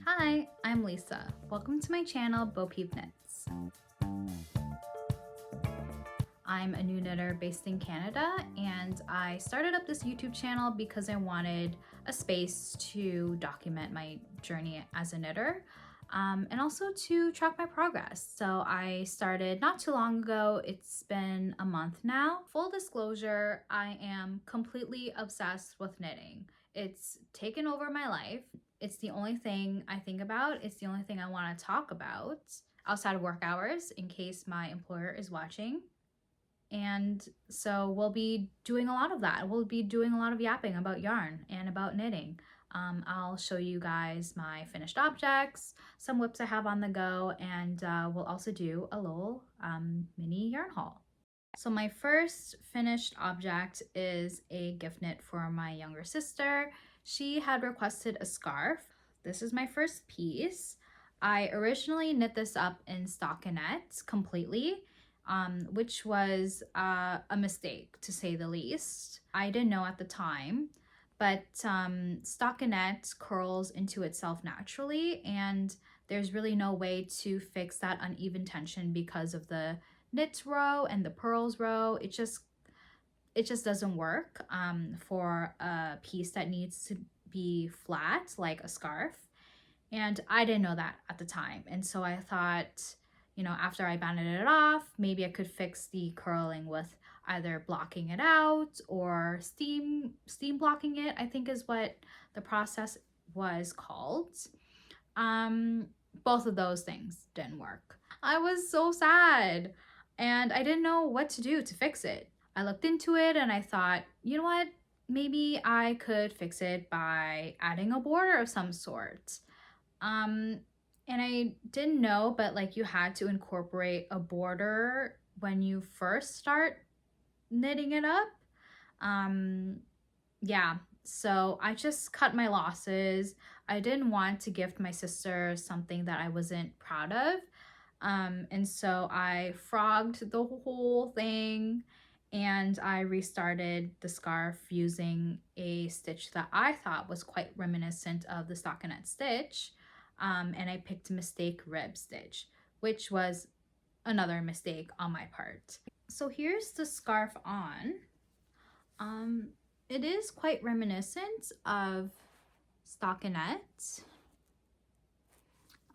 Hi, I'm Lisa. Welcome to my channel, Bo Peep Knits. I'm a new knitter based in Canada, and I started up this YouTube channel because I wanted a space to document my journey as a knitter, and also to track my progress. So I started not too long ago. It's been a month now. Full disclosure, I am completely obsessed with knitting. It's taken over my life. It's the only thing I think about. It's the only thing I want to talk about outside of work hours in case my employer is watching. And so we'll be doing a lot of that. We'll be doing a lot of yapping about yarn and about knitting. I'll show you guys my finished objects, some whips I have on the go, and we'll also do a little mini yarn haul. So my first finished object is a gift knit for my younger sister. She had requested a scarf. This is my first piece. I originally knit this up in stockinette completely, which was a mistake to say the least. I didn't know at the time, but stockinette curls into itself naturally, and there's really no way to fix that uneven tension because of the knit row and the purls row. It just doesn't work for a piece that needs to be flat like a scarf. And I didn't know that at the time. And so I thought, you know, after I banded it off, maybe I could fix the curling with either blocking it out or steam blocking it, I think is what the process was called. Both of those things didn't work. I was so sad and I didn't know what to do to fix it. I looked into it and I thought, you know what? Maybe I could fix it by adding a border of some sort. And I didn't know, but like you had to incorporate a border when you first start knitting it up. Yeah, so I just cut my losses. I didn't want to gift my sister something that I wasn't proud of. And so I frogged the whole thing and I restarted the scarf using a stitch that I thought was quite reminiscent of the stockinette stitch. And I picked mistake rib stitch, which was another mistake on my part. So here's the scarf on. It is quite reminiscent of stockinette.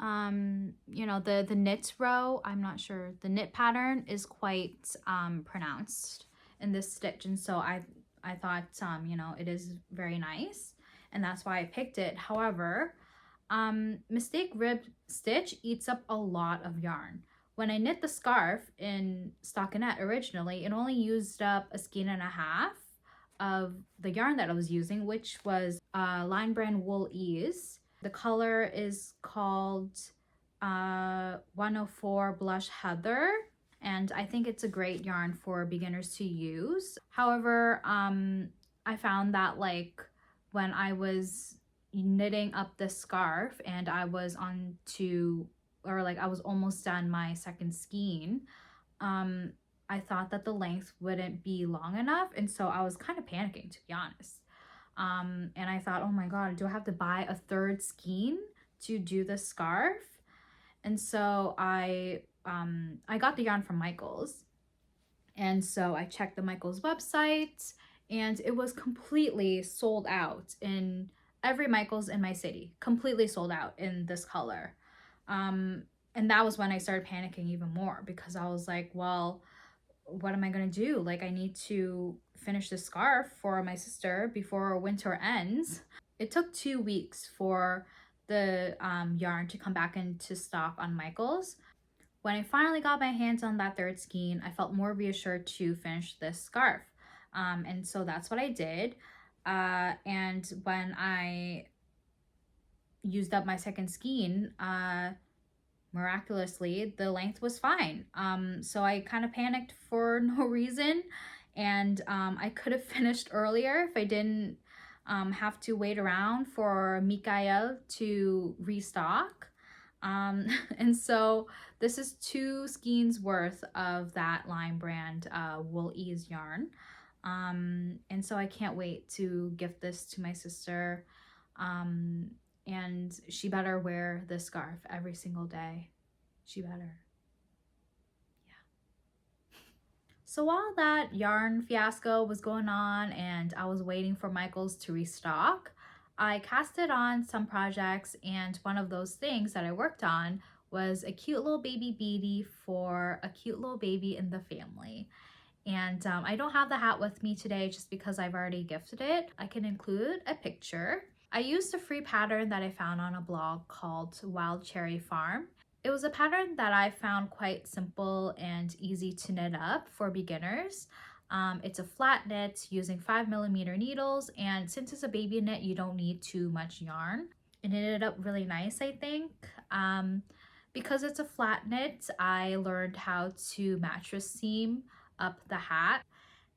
You know, the knit row, I'm not sure, the knit pattern is quite pronounced in this stitch, and so I thought you know, it is very nice, and that's why I picked it. However, mistake rib stitch eats up a lot of yarn. When I knit the scarf in stockinette originally, it only used up a skein and a half of the yarn that I was using, which was line brand Wool Ease. The color is called 104 Blush Heather, and I think it's a great yarn for beginners to use. However, I found that like when I was knitting up the scarf and I was on to, or like I was almost done my second skein, I thought that the length wouldn't be long enough, and so I was kind of panicking, to be honest. And I thought, oh my god, do I have to buy a third skein to do the scarf? And so I got the yarn from Michaels, and so I checked the Michaels website, and it was completely sold out in every Michaels in my city, completely sold out in this color. And that was when I started panicking even more, because I was like, well, what am I gonna do? Like, I need to finish the scarf for my sister before winter ends. It took 2 weeks for the yarn to come back into stock on Michaels. When I finally got my hands on that third skein, I felt more reassured to finish this scarf. And so that's what I did. And when I used up my second skein, miraculously the length was fine. So I kind of panicked for no reason, and I could have finished earlier if I didn't have to wait around for Mikael to restock. And so this is 2 skeins worth of that line brand Wool Ease yarn. And so I can't wait to gift this to my sister. and she better wear this scarf every single day. She better. So while that yarn fiasco was going on and I was waiting for Michael's to restock, I casted on some projects, and one of those things that I worked on was a cute little baby beanie for a cute little baby in the family. And I don't have the hat with me today just because I've already gifted it. I can include a picture. I used a free pattern that I found on a blog called Wild Cherry Farm. It was a pattern that I found quite simple and easy to knit up for beginners. It's a flat knit using 5mm needles, and since it's a baby knit, you don't need too much yarn. It knitted up really nice, I think. Because it's a flat knit, I learned how to mattress seam up the hat.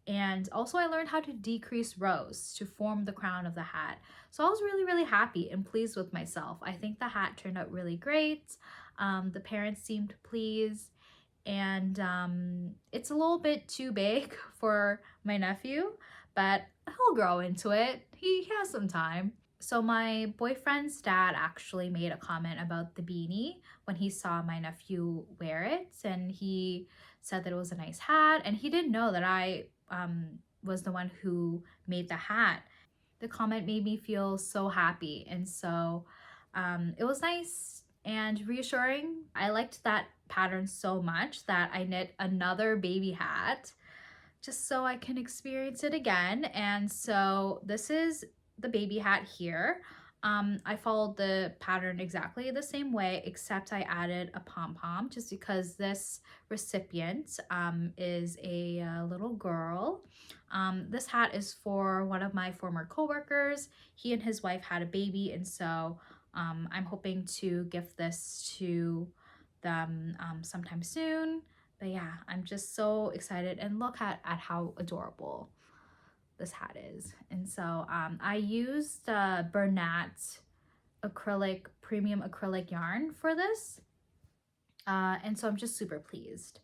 And also I learned how to decrease rows to form the crown of the hat. So I was really happy and pleased with myself. I think the hat turned out really great. The parents seemed pleased, and it's a little bit too big for my nephew, but he'll grow into it. He has some time. So my boyfriend's dad actually made a comment about the beanie when he saw my nephew wear it, and he said that it was a nice hat, and he didn't know that I was the one who made the hat. The comment made me feel so happy, and so it was nice and reassuring. I liked that pattern so much that I knit another baby hat just so I can experience it again. And so this is the baby hat here. I followed the pattern exactly the same way, except I added a pom-pom just because this recipient is a little girl. This hat is for one of my former coworkers. He and his wife had a baby, and so I'm hoping to gift this to them sometime soon. But yeah, I'm just so excited, and look at how adorable this hat is. And so I used Bernat Premium Acrylic Yarn for this. And so I'm just super pleased.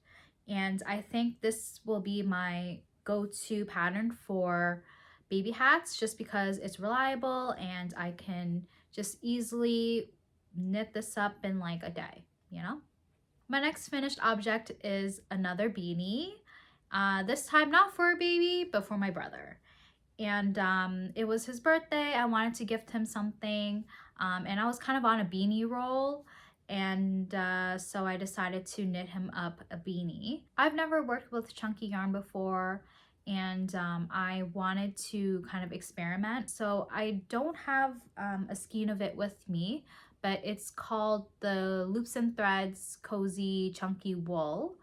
And I think this will be my go-to pattern for baby hats just because it's reliable and I can just easily knit this up in like a day, you know? My next finished object is another beanie. This time not for a baby, but for my brother. And it was his birthday. I wanted to gift him something, and I was kind of on a beanie roll, and so I decided to knit him up a beanie. I've never worked with chunky yarn before, and I wanted to kind of experiment. So I don't have a skein of it with me, but it's called the Loops and Threads Cozy Chunky Wool.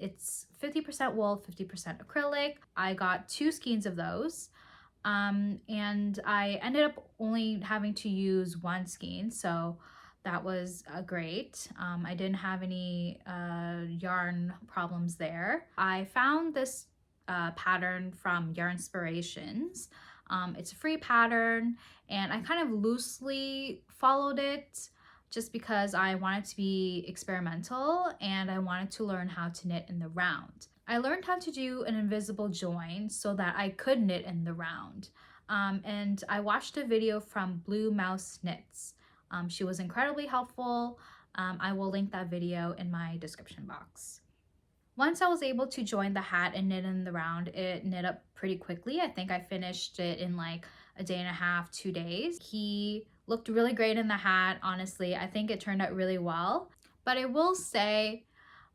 It's 50% wool, 50% acrylic. I got 2 skeins of those, and I ended up only having to use 1 skein, so that was great. I didn't have any yarn problems there. I found this pattern from Yarn Inspirations. It's a free pattern, and I kind of loosely followed it just because I wanted to be experimental and I wanted to learn how to knit in the round. I learned how to do an invisible join so that I could knit in the round. And I watched a video from Blue Mouse Knits. She was incredibly helpful. I will link that video in my description box. Once I was able to join the hat and knit in the round, it knit up pretty quickly. I think I finished it in like a day and a half, 2 days. He looked really great in the hat, honestly. I think it turned out really well. But I will say,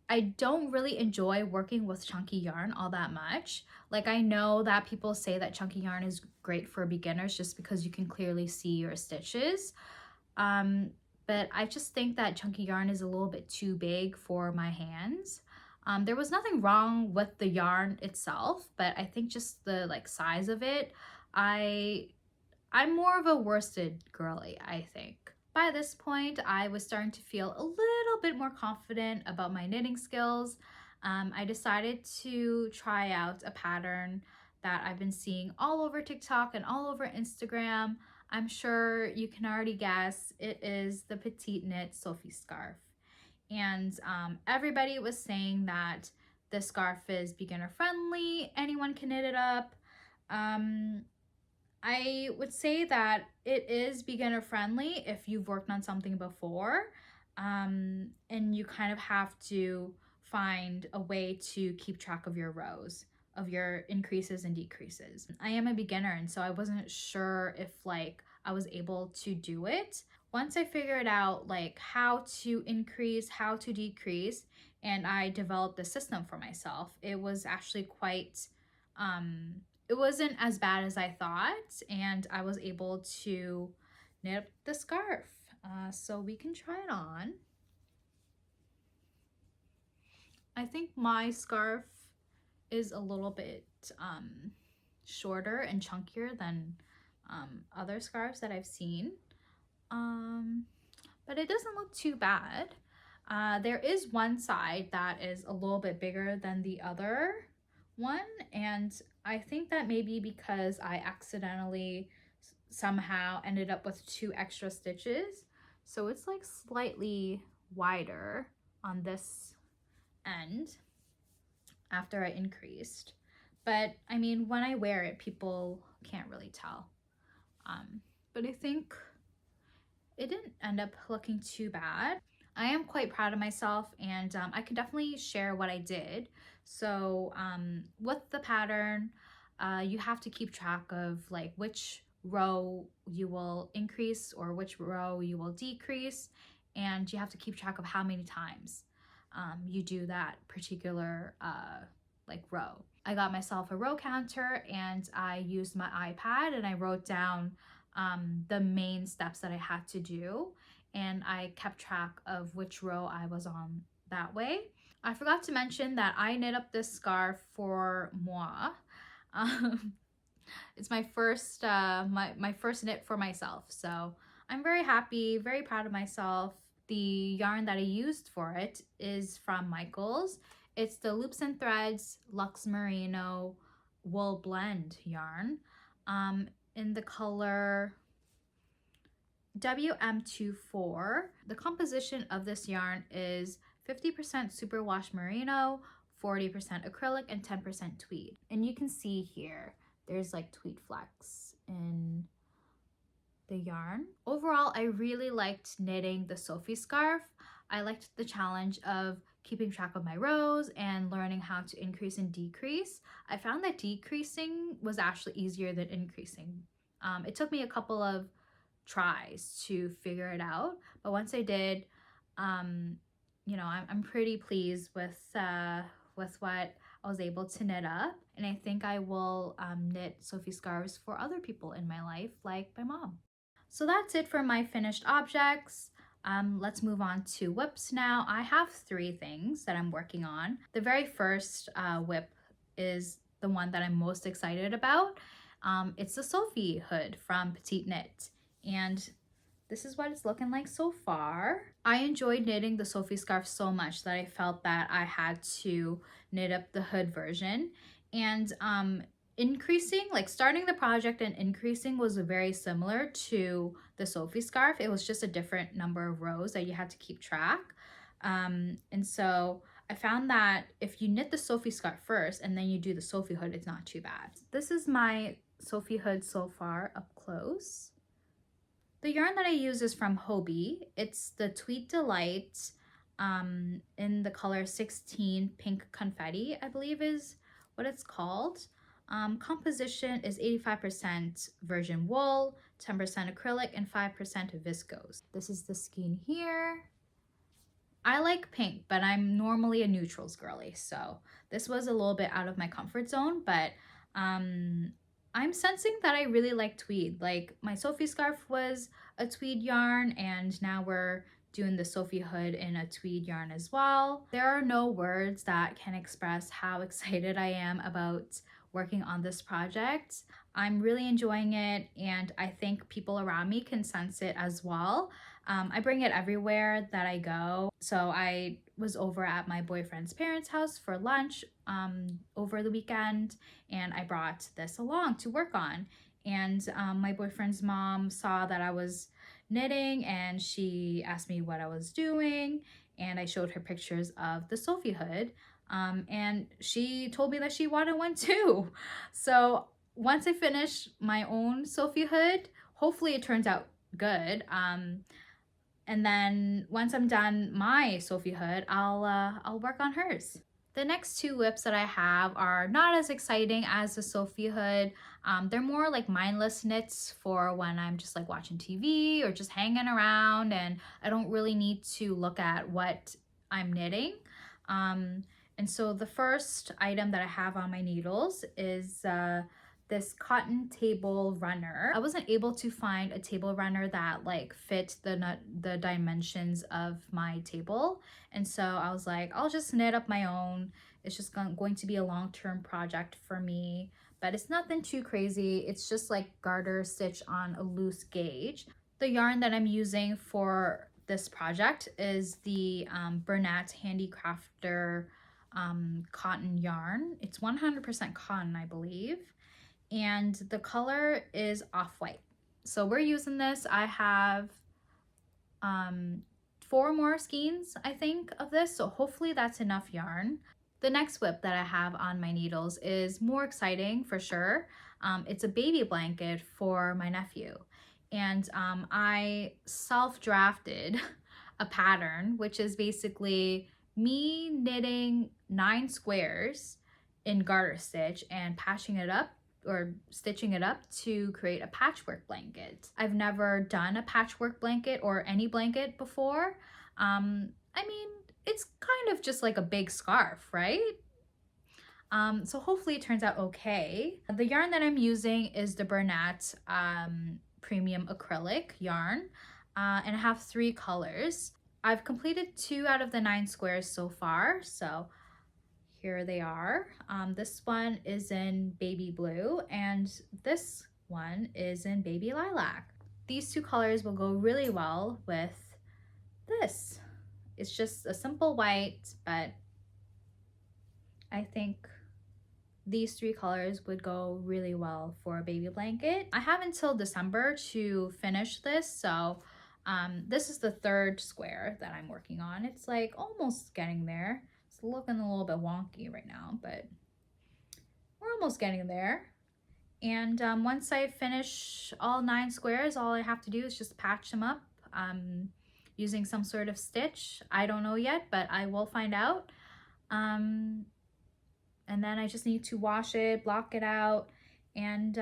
I don't really enjoy working with chunky yarn all that much. Like, I know that people say that chunky yarn is great for beginners just because you can clearly see your stitches. But I just think that chunky yarn is a little bit too big for my hands. There was nothing wrong with the yarn itself, but I think just the like size of it, I'm more of a worsted girly, I think. By this point, I was starting to feel a little bit more confident about my knitting skills. I decided to try out a pattern that I've been seeing all over TikTok and all over Instagram. I'm sure you can already guess, it is the Petite Knit Sophie scarf. And everybody was saying that this scarf is beginner friendly, anyone can knit it up. I would say that it is beginner friendly if you've worked on something before, and you kind of have to find a way to keep track of your rows, of your increases and decreases. I am a beginner, and so I wasn't sure if like I was able to do it. Once I figured out like how to increase, how to decrease, and I developed the system for myself, it was actually quite it wasn't as bad as I thought, and I was able to knit the scarf. So we can try it on. I think my scarf is a little bit shorter and chunkier than other scarves that I've seen, but it doesn't look too bad. There is one side that is a little bit bigger than the other one, and I think that maybe because I accidentally somehow ended up with 2 extra stitches, so it's like slightly wider on this end after I increased. But I mean, when I wear it, people can't really tell. But I think it didn't end up looking too bad. I am quite proud of myself, and I can definitely share what I did. So with the pattern, you have to keep track of like which row you will increase or which row you will decrease, and you have to keep track of how many times you do that particular like row. I got myself a row counter, and I used my iPad and I wrote down the main steps that I had to do, and I kept track of which row I was on that way. I forgot to mention that I knit up this scarf for moi. It's my first my first knit for myself, so I'm very happy, very proud of myself. The yarn that I used for it is from Michaels. It's the Loops and Threads Luxe Merino Wool Blend yarn in the color WM24. The composition of this yarn is 50% superwash merino, 40% acrylic, and 10% tweed. And you can see here, there's like tweed flecks in the yarn. Overall, I really liked knitting the Sophie scarf. I liked the challenge of keeping track of my rows and learning how to increase and decrease. I found that decreasing was actually easier than increasing. It took me a couple of tries to figure it out, but once I did, you know, I'm pretty pleased with what I was able to knit up, and I think I will knit Sophie scarves for other people in my life, like my mom. So that's it for my finished objects. Let's move on to whips now. I have 3 things that I'm working on. The very first whip is the one that I'm most excited about. It's the Sophie hood from Petite Knit, and this is what it's looking like so far. I enjoyed knitting the Sophie scarf so much that I felt that I had to knit up the hood version, and increasing, like starting the project and increasing, was very similar to the Sophie scarf. It was just a different number of rows that you had to keep track. And so I found that if you knit the Sophie scarf first and then you do the Sophie hood, it's not too bad. This is my Sophie hood so far up close. The yarn that I use is from Hobbii. It's the Tweed Delight in the color 16 Pink Confetti, I believe is what it's called. Composition is 85% virgin wool, 10% acrylic, and 5% viscose. This is the skein here. I like pink, but I'm normally a neutrals girly, so this was a little bit out of my comfort zone, but I'm sensing that I really like tweed. Like my Sophie scarf was a tweed yarn, and now we're doing the Sophie hood in a tweed yarn as well. There are no words that can express how excited I am about working on this project. I'm really enjoying it, and I think people around me can sense it as well. I bring it everywhere that I go. So I was over at my boyfriend's parents' house for lunch over the weekend, and I brought this along to work on. And my boyfriend's mom saw that I was knitting, and she asked me what I was doing, and I showed her pictures of the Sophie hood, and she told me that she wanted one too. So once I finish my own Sophie hood, hopefully it turns out good. And then once I'm done my Sophie hood, I'll work on hers. The next two whips that I have are not as exciting as the Sophie hood. They're more like mindless knits for when I'm just like watching TV or just hanging around and I don't really need to look at what I'm knitting. And so the first item that I have on my needles is this cotton table runner. I wasn't able to find a table runner that like fit the dimensions of my table, and so I was like, I'll just knit up my own. It's just going to be a long-term project for me, but it's nothing too crazy. It's just like garter stitch on a loose gauge. The yarn that I'm using for this project is the Bernat Handicrafter cotton yarn. It's 100% cotton, I believe, and the color is off-white. So we're using this. I have 4 more skeins, I think, of this, so hopefully that's enough yarn. The next whip that I have on my needles is more exciting for sure. It's a baby blanket for my nephew, and I self-drafted a pattern, which is basically me knitting 9 squares in garter stitch and patching it up or stitching it up to create a patchwork blanket. I've never done a patchwork blanket or any blanket before. I mean, it's kind of just like a big scarf, right? So hopefully it turns out okay. The yarn that I'm using is the Bernat Premium Acrylic Yarn, and I have 3 colors. I've completed 2 out of the 9 squares so far, so here they are. This one is in baby blue and this one is in baby lilac. These 2 colors will go really well with this. It's just a simple white, but I think these 3 colors would go really well for a baby blanket. I have until December to finish this, so this is the 3rd square that I'm working on. It's like almost getting there. It's looking a little bit wonky right now, but we're almost getting there. And once I finish all 9 squares, all I have to do is just patch them up using some sort of stitch. I don't know yet, but I will find out. And then I just need to wash it, block it out, and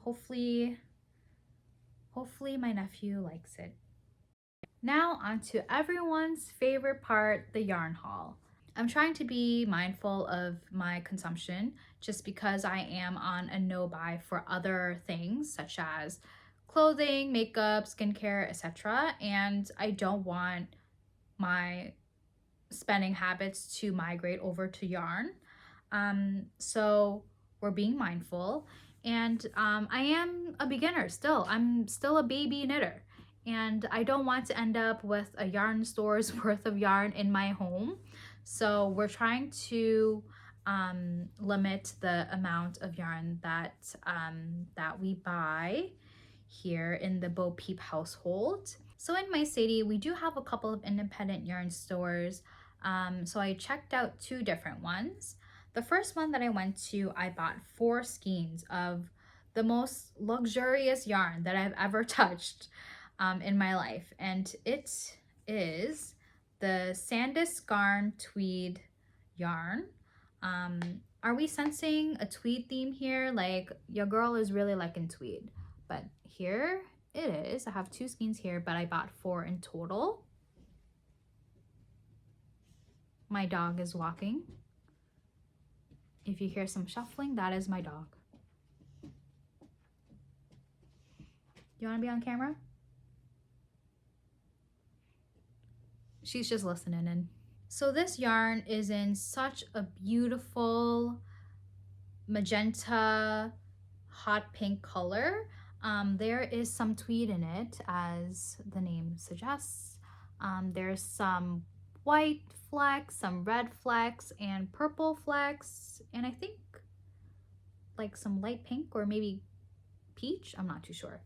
hopefully my nephew likes it. Now on to everyone's favorite part, the yarn haul. I'm trying to be mindful of my consumption just because I am on a no buy for other things such as clothing, makeup, skincare, etc. And I don't want my spending habits to migrate over to yarn. So we're being mindful, and I am a beginner still. I'm still a baby knitter, and I don't want to end up with a yarn store's worth of yarn in my home. So we're trying to limit the amount of yarn that we buy here in the Bo Peep household. So in my city, we do have a couple of independent yarn stores. So I checked out 2 different ones. The first one that I went to, I bought 4 skeins of the most luxurious yarn that I've ever touched in my life, and it is the Sandnes Garn Tweed yarn. Are we sensing a tweed theme here? Like, your girl is really liking tweed, but here it is. I have 2 skeins here, but I bought 4 in total. My dog is walking. If you hear some shuffling, that is my dog. You want to be on camera? She's just listening in. So this yarn is in such a beautiful magenta hot pink color. There is some tweed in it, as the name suggests. There's some white flecks, some red flecks, and purple flecks, and I think like some light pink or maybe peach. I'm not too sure,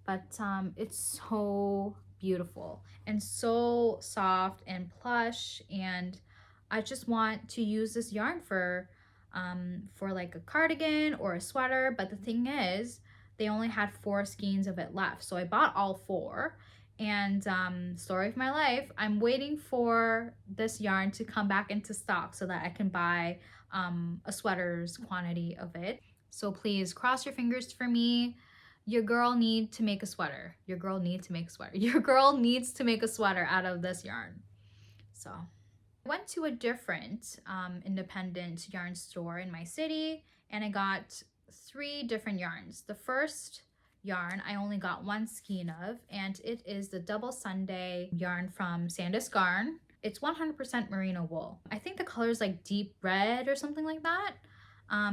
but it's so beautiful and so soft and plush, and I just want to use this yarn for for like a cardigan or a sweater. But the thing is, they only had 4 skeins of it left. So I bought all 4. And story of my life, I'm waiting for this yarn to come back into stock so that I can buy a sweater's quantity of it. So please cross your fingers for me. Your girl needs to make a sweater. Your girl needs to make a sweater. Your girl needs to make a sweater out of this yarn. So I went to a different independent yarn store in my city, and I got 3 different yarns. The first yarn I only got 1 skein of, and it is the Double Sunday yarn from Sandnes Garn. It's 100% merino wool. I think the color is like deep red or something like that.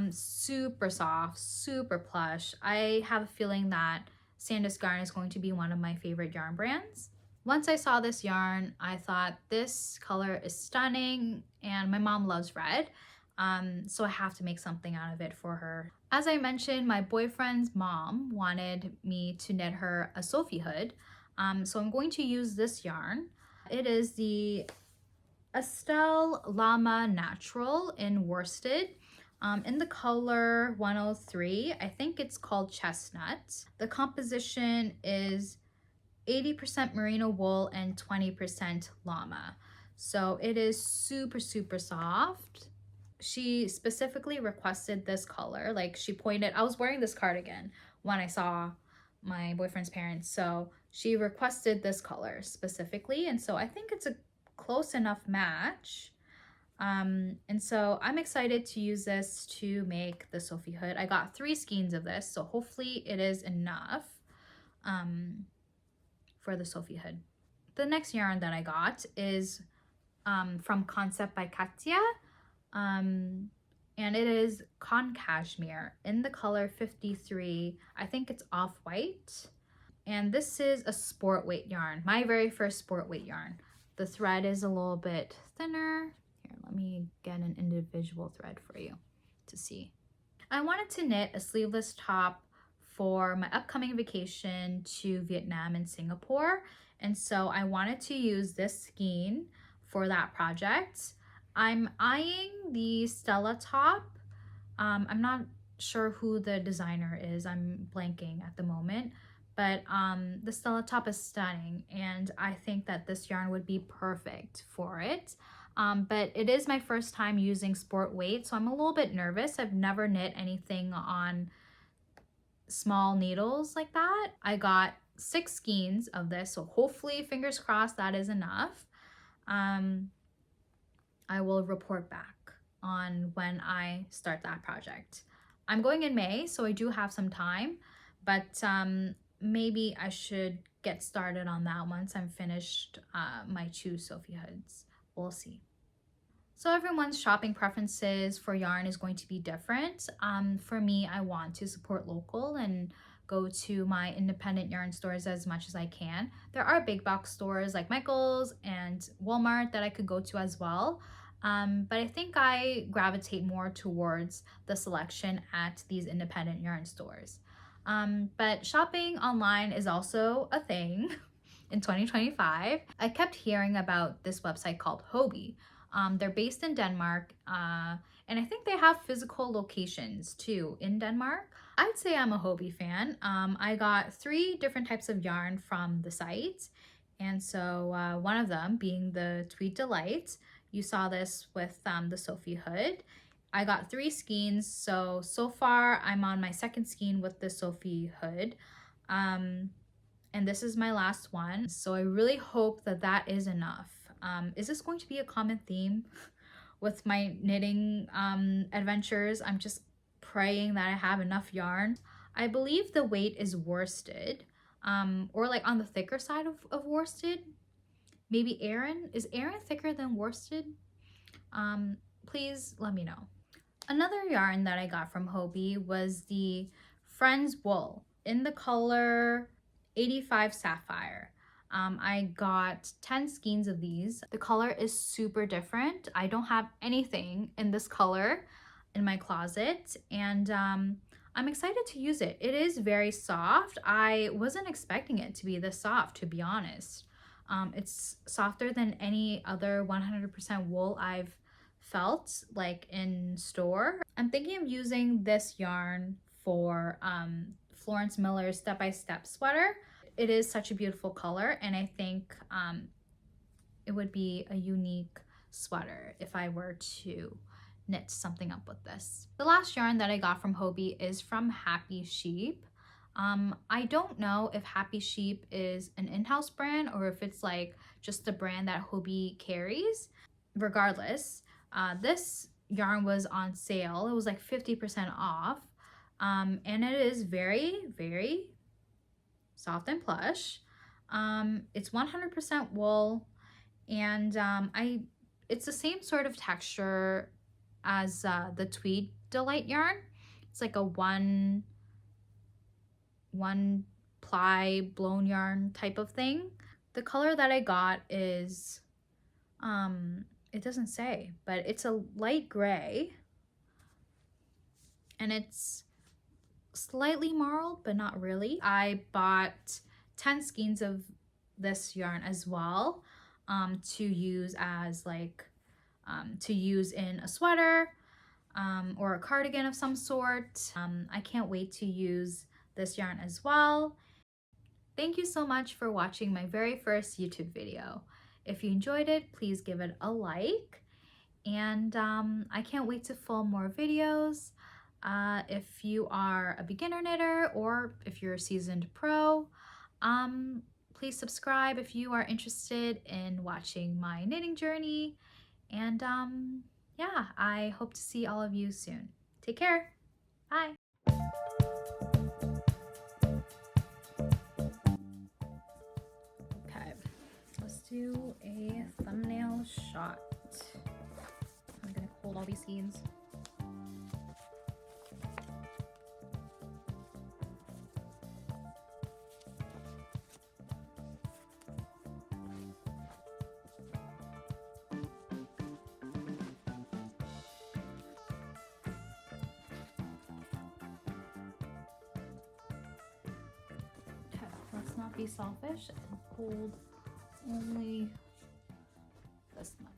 Super soft, super plush. I have a feeling that Sandnes Garn is going to be one of my favorite yarn brands. Once I saw this yarn, I thought this color is stunning, and my mom loves red. So I have to make something out of it for her. As I mentioned, my boyfriend's mom wanted me to knit her a Sophie hood. So I'm going to use this yarn. It is the Estelle Llama Natural in worsted. In the color 103, I think it's called Chestnut. The composition is 80% merino wool and 20% llama. So it is super, super soft. She specifically requested this color. Like, she pointed, I was wearing this cardigan when I saw my boyfriend's parents. So she requested this color specifically. And so I think it's a close enough match. And so I'm excited to use this to make the Sophie hood. I got 3 skeins of this, so hopefully it is enough for the Sophie hood. The next yarn that I got is from Concept by Katia, and it is Cotton-Cashmere in the color 53. I think it's off-white, and this is a sport weight yarn, my very first sport weight yarn. The thread is a little bit thinner. Here, let me get an individual thread for you to see. I wanted to knit a sleeveless top for my upcoming vacation to Vietnam and Singapore, and so I wanted to use this skein for that project. I'm eyeing the Stella top. I'm not sure who the designer is. I'm blanking at the moment, but the Stella top is stunning, and I think that this yarn would be perfect for it. But it is my first time using sport weight, so I'm a little bit nervous. I've never knit anything on small needles like that. I got 6 skeins of this, so hopefully, fingers crossed, that is enough. I will report back on when I start that project. I'm going in May, so I do have some time, but maybe I should get started on that once I'm finished my 2 Sophie hoods. We'll see. So everyone's shopping preferences for yarn is going to be different. For me, I want to support local and go to my independent yarn stores as much as I can. There are big box stores like Michael's and Walmart that I could go to as well. But I think I gravitate more towards the selection at these independent yarn stores. But shopping online is also a thing in 2025. I kept hearing about this website called Hobbii. They're based in Denmark, and I think they have physical locations too in Denmark. I'd say I'm a Hobbii fan. I got 3 different types of yarn from the site, and so one of them being the Tweed Delight. You saw this with the Sophie hood. I got 3 skeins, so far I'm on my 2nd skein with the Sophie hood. And this is my last one, so I really hope that that is enough. Is this going to be a common theme with my knitting adventures? I'm just praying that I have enough yarn. I believe the weight is worsted, or like on the thicker side of worsted. Maybe Aran? Is Aran thicker than worsted? Please let me know. Another yarn that I got from Hobbii was the Friends Wool in the color 85 Sapphire. I got 10 skeins of these. The color is super different. I don't have anything in this color in my closet, and I'm excited to use it. It is very soft. I wasn't expecting it to be this soft, to be honest. It's softer than any other 100% wool I've felt like in store. I'm thinking of using this yarn for Florence Miller's Step by Step sweater. It is such a beautiful color, and I think it would be a unique sweater if I were to knit something up with this. The last yarn that I got from Hobbii is from Happy Sheep. I don't know if Happy Sheep is an in-house brand or if it's like just the brand that Hobbii carries. Regardless, this yarn was on sale. It was like 50% off. And it is very, very soft and plush. It's 100% wool, and it's the same sort of texture as the Tweed Delight yarn. It's like a one ply blown yarn type of thing. The color that I got is it doesn't say, but it's a light gray, and it's slightly marled but not really. I bought 10 skeins of this yarn as well, to use as like to use in a sweater or a cardigan of some sort. I can't wait to use this yarn as well. Thank you so much for watching my very first YouTube video. If you enjoyed it, please give it a like, and I can't wait to film more videos. If you are a beginner knitter or if you're a seasoned pro, please subscribe if you are interested in watching my knitting journey. And yeah, I hope to see all of you soon. Take care. Bye. Okay, let's do a thumbnail shot. I'm gonna hold all these skeins. Let's not be selfish and hold only this much.